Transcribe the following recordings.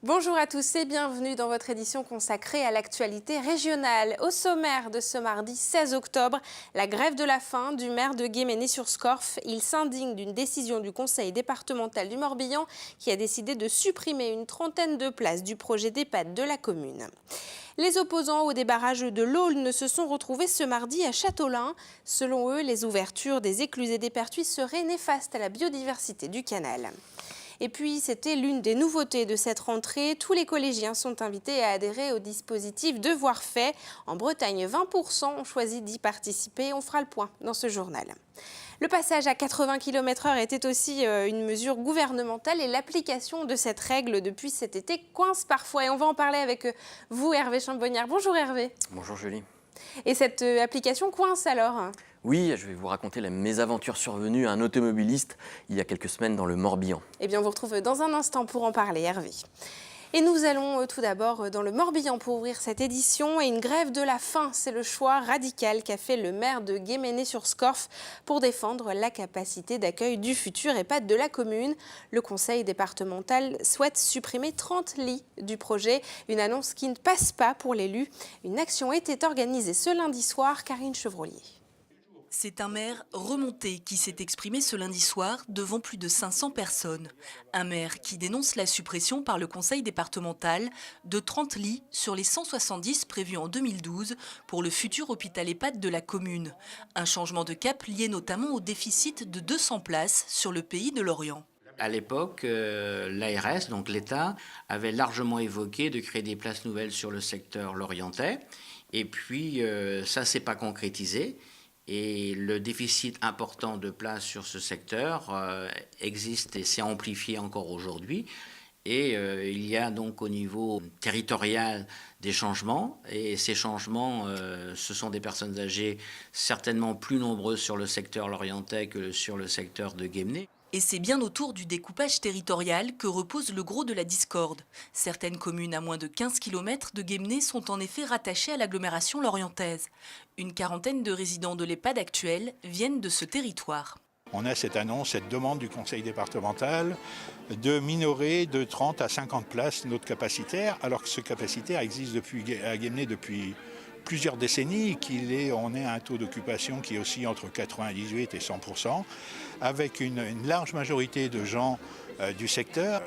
Bonjour à tous et bienvenue dans votre édition consacrée à l'actualité régionale. Au sommaire de ce mardi 16 octobre, la grève de la faim du maire de Guéménée-sur-Scorff. Il s'indigne d'une décision du conseil départemental du Morbihan qui a décidé de supprimer une trentaine de places du projet d'EHPAD de la commune. Les opposants au débarrage de l'Aulne se sont retrouvés ce mardi à Châteaulin. Selon eux, les ouvertures des écluses et des pertuis seraient néfastes à la biodiversité du canal. Et puis, c'était l'une des nouveautés de cette rentrée. Tous les collégiens sont invités à adhérer au dispositif Devoirs faits. En Bretagne, 20% ont choisi d'y participer. On fera le point dans ce journal. Le passage à 80 km/h était aussi une mesure gouvernementale et l'application de cette règle depuis cet été coince parfois. Et on va en parler avec vous, Hervé Chambognard. Bonjour Hervé. Bonjour Julie. Et cette application coince alors ? Oui, je vais vous raconter la mésaventure survenue à un automobiliste il y a quelques semaines dans le Morbihan. Eh bien, on vous retrouve dans un instant pour en parler, Hervé. Et nous allons tout d'abord dans le Morbihan pour ouvrir cette édition. Et une grève de la faim, c'est le choix radical qu'a fait le maire de Guéménée-sur-Scorff pour défendre la capacité d'accueil du futur EHPAD de la commune. Le conseil départemental souhaite supprimer 30 lits du projet. Une annonce qui ne passe pas pour l'élu. Une action était organisée ce lundi soir. Karine Chevrolier. C'est un maire remonté qui s'est exprimé ce lundi soir devant plus de 500 personnes. Un maire qui dénonce la suppression par le conseil départemental de 30 lits sur les 170 prévus en 2012 pour le futur hôpital EHPAD de la commune. Un changement de cap lié notamment au déficit de 200 places sur le pays de Lorient. À l'époque, l'ARS, donc l'État, avait largement évoqué de créer des places nouvelles sur le secteur lorientais. Et puis, ça ne s'est pas concrétisé. Et le déficit important de places sur ce secteur existe et s'est amplifié encore aujourd'hui. Et il y a donc au niveau territorial des changements. Et ces changements, ce sont des personnes âgées certainement plus nombreuses sur le secteur lorientais que sur le secteur de Guémené. Et c'est bien autour du découpage territorial que repose le gros de la discorde. Certaines communes à moins de 15 km de Guémené sont en effet rattachées à l'agglomération lorientaise. Une quarantaine de résidents de l'EHPAD actuel viennent de ce territoire. On a cette annonce, cette demande du conseil départemental de minorer de 30 à 50 places notre capacitaire, alors que ce capacitaire existe à Guémené depuis plusieurs décennies, on est à un taux d'occupation qui est aussi entre 98 et 100%, avec une large majorité de gens du secteur.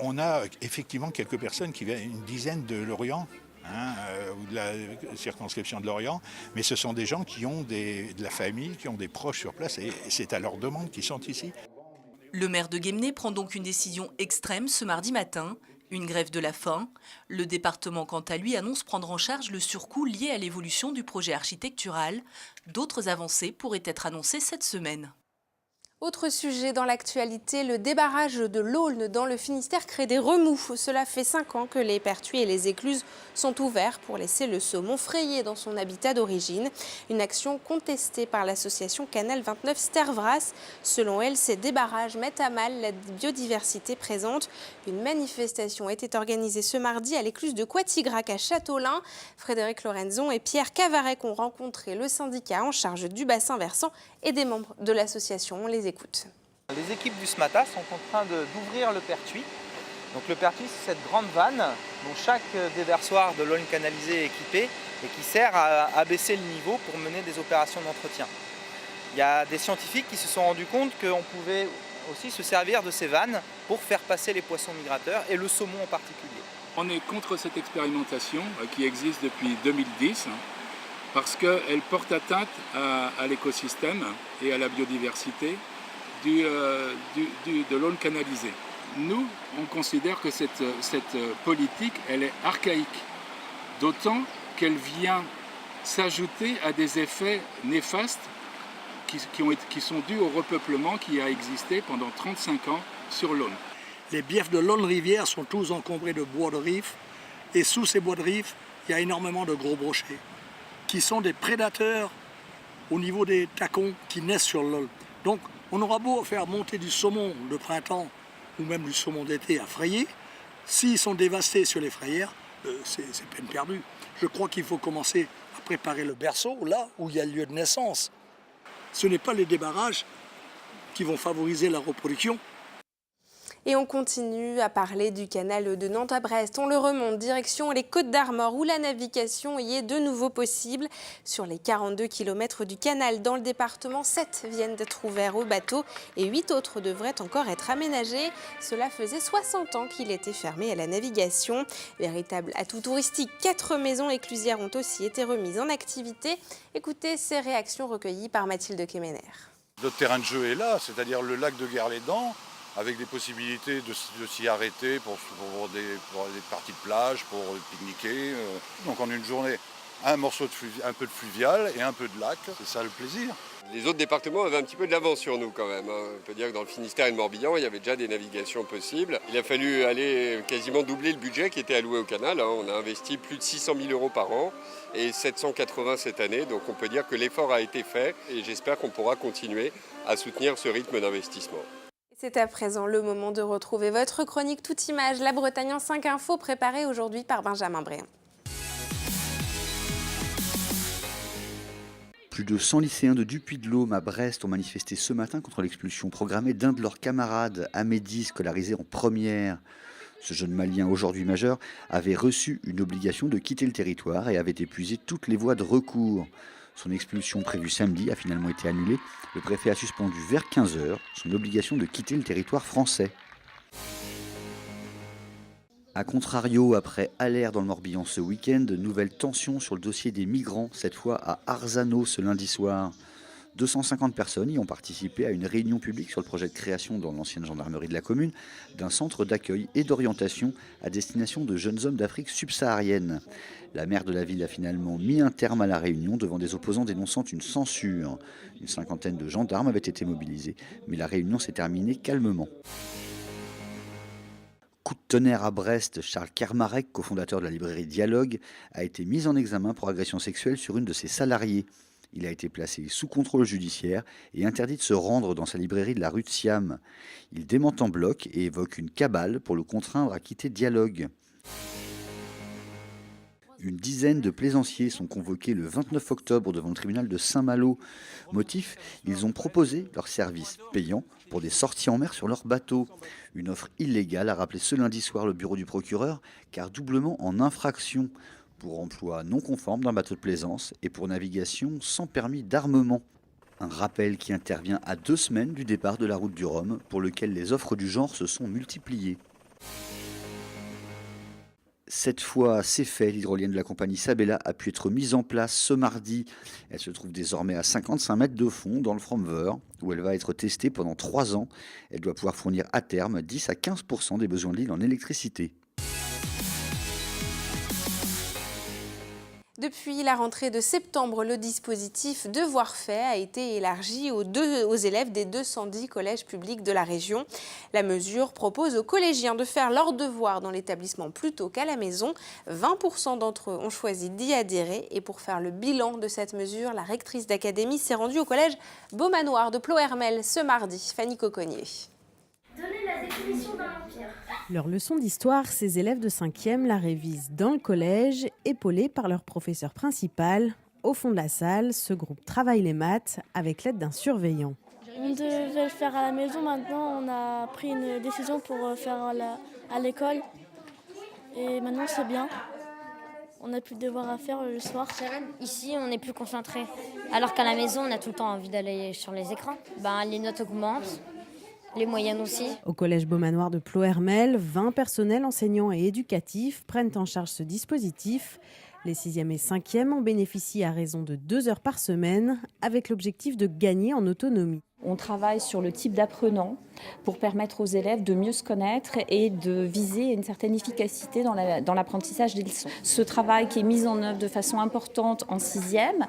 On a effectivement quelques personnes qui viennent, une dizaine de Lorient, ou de la circonscription de Lorient, mais ce sont des gens qui ont de la famille, qui ont des proches sur place, et c'est à leur demande qu'ils sont ici. Le maire de Guémené prend donc une décision extrême ce mardi matin. Une grève de la faim. Le département, quant à lui, annonce prendre en charge le surcoût lié à l'évolution du projet architectural. D'autres avancées pourraient être annoncées cette semaine. Autre sujet dans l'actualité, le débarrage de l'Aulne dans le Finistère crée des remous. Cela fait 5 ans que les pertuis et les écluses sont ouverts pour laisser le saumon frayer dans son habitat d'origine. Une action contestée par l'association Canal 29 Stervras. Selon elle, ces débarrages mettent à mal la biodiversité présente. Une manifestation était organisée ce mardi à l'écluse de Quatigrac à Châteaulin. Frédéric Lorenzon et Pierre Cavarec ont rencontré le syndicat en charge du bassin versant et des membres de l'association. On les écoute. Les équipes du SMATA sont en train d'ouvrir le pertuis. Donc le pertuis, c'est cette grande vanne dont chaque déversoir de l'Aulne canalisée est équipé et qui sert à abaisser le niveau pour mener des opérations d'entretien. Il y a des scientifiques qui se sont rendus compte qu'on pouvait aussi se servir de ces vannes pour faire passer les poissons migrateurs et le saumon en particulier. On est contre cette expérimentation qui existe depuis 2010 parce qu'elle porte atteinte à l'écosystème et à la biodiversité de l'Aulne canalisée. Nous, on considère que cette politique, elle est archaïque, d'autant qu'elle vient s'ajouter à des effets néfastes qui sont dus au repeuplement qui a existé pendant 35 ans sur l'Aulne. Les biefs de l'Aulne-Rivière sont tous encombrés de bois de rif, et sous ces bois de rif, il y a énormément de gros brochets, qui sont des prédateurs au niveau des tacons qui naissent sur l'Aulne. Donc, on aura beau faire monter du saumon de printemps ou même du saumon d'été à frayer, s'ils sont dévastés sur les frayères, c'est peine perdue. Je crois qu'il faut commencer à préparer le berceau, là où il y a lieu de naissance. Ce n'est pas les débarrages qui vont favoriser la reproduction. Et on continue à parler du canal de Nantes à Brest. On le remonte direction les Côtes d'Armor où la navigation y est de nouveau possible. Sur les 42 km du canal dans le département, 7 viennent d'être ouverts aux bateaux et 8 autres devraient encore être aménagés. Cela faisait 60 ans qu'il était fermé à la navigation. Véritable atout touristique, 4 maisons éclusières ont aussi été remises en activité. Écoutez ces réactions recueillies par Mathilde Kemener. Notre terrain de jeu est là, c'est-à-dire le lac de Guerre-les-Dents, avec des possibilités de s'y arrêter pour des parties de plage, pour pique-niquer. Donc en une journée, un peu de fluvial et un peu de lac, c'est ça le plaisir. Les autres départements avaient un petit peu de l'avance sur nous quand même. On peut dire que dans le Finistère et le Morbihan, il y avait déjà des navigations possibles. Il a fallu aller quasiment doubler le budget qui était alloué au canal. On a investi plus de 600 000 € par an et 780 cette année. Donc on peut dire que l'effort a été fait et j'espère qu'on pourra continuer à soutenir ce rythme d'investissement. C'est à présent le moment de retrouver votre chronique Toute Image, la Bretagne en 5 infos, préparée aujourd'hui par Benjamin Bréant. Plus de 100 lycéens de Dupuy-de-Laume à Brest ont manifesté ce matin contre l'expulsion programmée d'un de leurs camarades, Amédi, scolarisé en première. Ce jeune Malien, aujourd'hui majeur, avait reçu une obligation de quitter le territoire et avait épuisé toutes les voies de recours. Son expulsion prévue samedi a finalement été annulée. Le préfet a suspendu vers 15 h son obligation de quitter le territoire français. A contrario, après Aller dans le Morbihan ce week-end, nouvelle tension sur le dossier des migrants, cette fois à Arzano ce lundi soir. 250 personnes y ont participé à une réunion publique sur le projet de création dans l'ancienne gendarmerie de la commune d'un centre d'accueil et d'orientation à destination de jeunes hommes d'Afrique subsaharienne. La maire de la ville a finalement mis un terme à la réunion devant des opposants dénonçant une censure. Une cinquantaine de gendarmes avaient été mobilisés, mais la réunion s'est terminée calmement. Coup de tonnerre à Brest, Charles Kermarek, cofondateur de la librairie Dialogue, a été mis en examen pour agression sexuelle sur une de ses salariées. Il a été placé sous contrôle judiciaire et interdit de se rendre dans sa librairie de la rue de Siam. Il démente en bloc et évoque une cabale pour le contraindre à quitter Dialogue. Une dizaine de plaisanciers sont convoqués le 29 octobre devant le tribunal de Saint-Malo. Motif, ils ont proposé leur service payant pour des sorties en mer sur leur bateau. Une offre illégale a rappelé ce lundi soir le bureau du procureur, car doublement en infraction pour emploi non conforme d'un bateau de plaisance et pour navigation sans permis d'armement. Un rappel qui intervient à 2 semaines du départ de la route du Rhum, pour lequel les offres du genre se sont multipliées. Cette fois, c'est fait, l'hydrolienne de la compagnie Sabella a pu être mise en place ce mardi. Elle se trouve désormais à 55 mètres de fond dans le Fromveur, où elle va être testée pendant 3 ans. Elle doit pouvoir fournir à terme 10 à 15% des besoins de l'île en électricité. Depuis la rentrée de septembre, le dispositif Devoirs faits a été élargi aux élèves des 210 collèges publics de la région. La mesure propose aux collégiens de faire leurs devoirs dans l'établissement plutôt qu'à la maison. 20% d'entre eux ont choisi d'y adhérer. Et pour faire le bilan de cette mesure, la rectrice d'académie s'est rendue au collège Beaumanoir de Ploërmel ce mardi. Fanny Coconnier. Donnez la définition d'un empire. Leur leçon d'histoire, ces élèves de 5e la révisent dans le collège, épaulés par leur professeur principal. Au fond de la salle, ce groupe travaille les maths avec l'aide d'un surveillant. On devait le faire à la maison, maintenant on a pris une décision pour faire à l'école. Et maintenant c'est bien. On n'a plus de devoirs à faire le soir. Ici, on est plus concentré. Alors qu'à la maison, on a tout le temps envie d'aller sur les écrans. Les notes augmentent. Les moyennes aussi. Au collège Beaumanoir de Ploërmel, 20 personnels enseignants et éducatifs prennent en charge ce dispositif. Les 6e et 5e en bénéficient à raison de 2 heures par semaine, avec l'objectif de gagner en autonomie. On travaille sur le type d'apprenant pour permettre aux élèves de mieux se connaître et de viser une certaine efficacité dans l'apprentissage des leçons. Ce travail qui est mis en œuvre de façon importante en 6e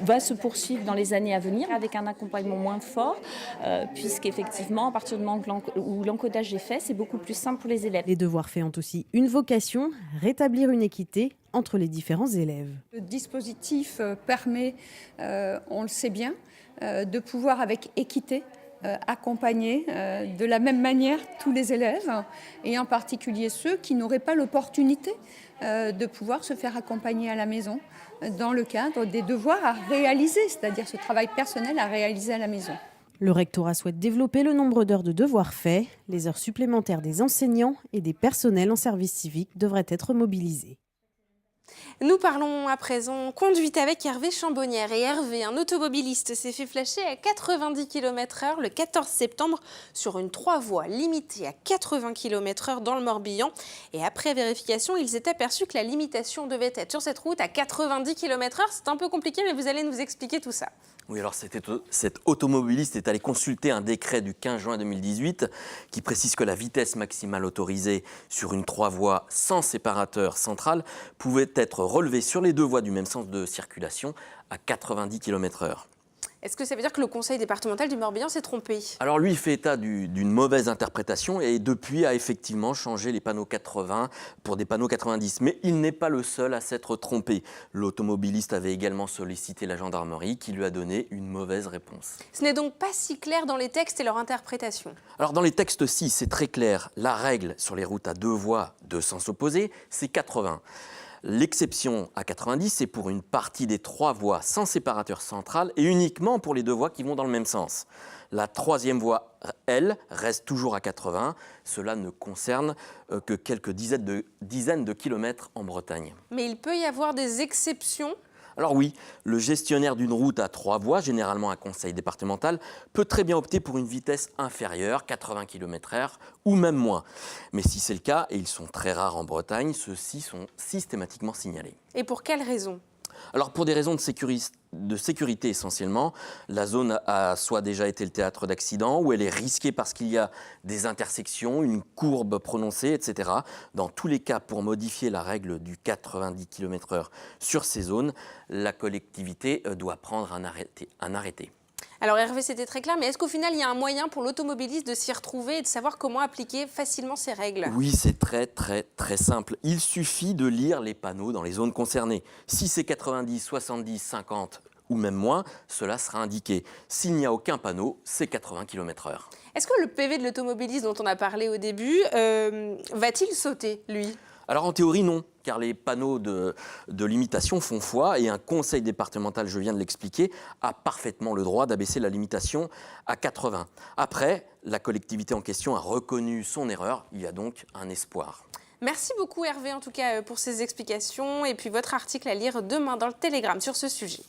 va se poursuivre dans les années à venir avec un accompagnement moins fort, puisqu'effectivement, à partir du moment où l'encodage est fait, c'est beaucoup plus simple pour les élèves. Les devoirs faits ont aussi une vocation, rétablir une équité entre les différents élèves. Le dispositif permet, on le sait bien, de pouvoir avec équité accompagner de la même manière tous les élèves et en particulier ceux qui n'auraient pas l'opportunité de pouvoir se faire accompagner à la maison dans le cadre des devoirs à réaliser, c'est-à-dire ce travail personnel à réaliser à la maison. Le rectorat souhaite développer le nombre d'heures de devoirs faits. Les heures supplémentaires des enseignants et des personnels en service civique devraient être mobilisées. Nous parlons à présent conduite avec Hervé Chambonnière. Et Hervé, un automobiliste, s'est fait flasher à 90 km/h le 14 septembre sur une 3 voies limitée à 80 km/h dans le Morbihan. Et après vérification, il s'est aperçu que la limitation devait être sur cette route à 90 km/h. C'est un peu compliqué, mais vous allez nous expliquer tout ça. Oui, alors cet automobiliste est allé consulter un décret du 15 juin 2018 qui précise que la vitesse maximale autorisée sur une 3 voies sans séparateur central pouvait être relevée sur les 2 voies du même sens de circulation à 90 km/h. Est-ce que ça veut dire que le conseil départemental du Morbihan s'est trompé? Alors lui, il fait état d'une mauvaise interprétation et depuis a effectivement changé les panneaux 80 pour des panneaux 90. Mais il n'est pas le seul à s'être trompé. L'automobiliste avait également sollicité la gendarmerie qui lui a donné une mauvaise réponse. Ce n'est donc pas si clair dans les textes et leur interprétation. Alors dans les textes, si, c'est très clair. La règle sur les routes à 2 voies, 2 sens opposés, c'est 80. L'exception à 90, c'est pour une partie des 3 voies sans séparateur central et uniquement pour les 2 voies qui vont dans le même sens. La 3e voie, elle, reste toujours à 80. Cela ne concerne que quelques dizaines de kilomètres en Bretagne. Mais il peut y avoir des exceptions? Alors oui, le gestionnaire d'une route à 3 voies, généralement un conseil départemental, peut très bien opter pour une vitesse inférieure, 80 km/h ou même moins. Mais si c'est le cas, et ils sont très rares en Bretagne, ceux-ci sont systématiquement signalés. Et pour quelles raisons? Alors pour des raisons de sécurité essentiellement, la zone a soit déjà été le théâtre d'accidents, ou elle est risquée parce qu'il y a des intersections, une courbe prononcée, etc. Dans tous les cas, pour modifier la règle du 90 km/h sur ces zones, la collectivité doit prendre un arrêté. Alors Hervé, c'était très clair, mais est-ce qu'au final, il y a un moyen pour l'automobiliste de s'y retrouver et de savoir comment appliquer facilement ces règles? Oui, c'est très simple. Il suffit de lire les panneaux dans les zones concernées. Si c'est 90, 70, 50 ou même moins, cela sera indiqué. S'il n'y a aucun panneau, c'est 80 km/h. Est-ce que le PV de l'automobiliste dont on a parlé au début, va-t-il sauter, lui? Alors en théorie, non, car les panneaux de limitation font foi et un conseil départemental, je viens de l'expliquer, a parfaitement le droit d'abaisser la limitation à 80. Après, la collectivité en question a reconnu son erreur, il y a donc un espoir. Merci beaucoup Hervé, en tout cas, pour ces explications et puis votre article à lire demain dans le Télégramme sur ce sujet.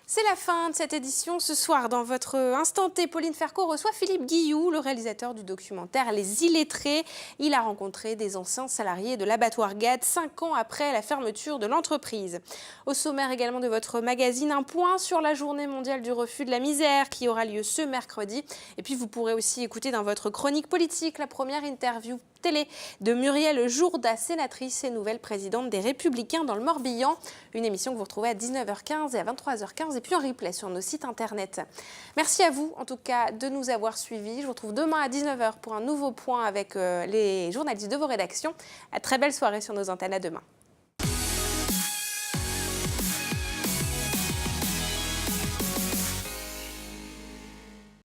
C'est la fin de cette édition. Ce soir, dans votre Instant T, Pauline Ferco reçoit Philippe Guilloux, le réalisateur du documentaire Les Illettrés. Il a rencontré des anciens salariés de l'abattoir Gade 5 ans après la fermeture de l'entreprise. Au sommaire également de votre magazine, un point sur la journée mondiale du refus de la misère qui aura lieu ce mercredi. Et puis vous pourrez aussi écouter dans votre chronique politique la première interview télé de Muriel Jourda, sénatrice et nouvelle présidente des Républicains dans le Morbihan. Une émission que vous retrouvez à 19h15 et à 23h15 et puis en replay sur nos sites internet. Merci à vous en tout cas de nous avoir suivis. Je vous retrouve demain à 19h pour un nouveau point avec les journalistes de vos rédactions. Très belle soirée sur nos antennes, à demain.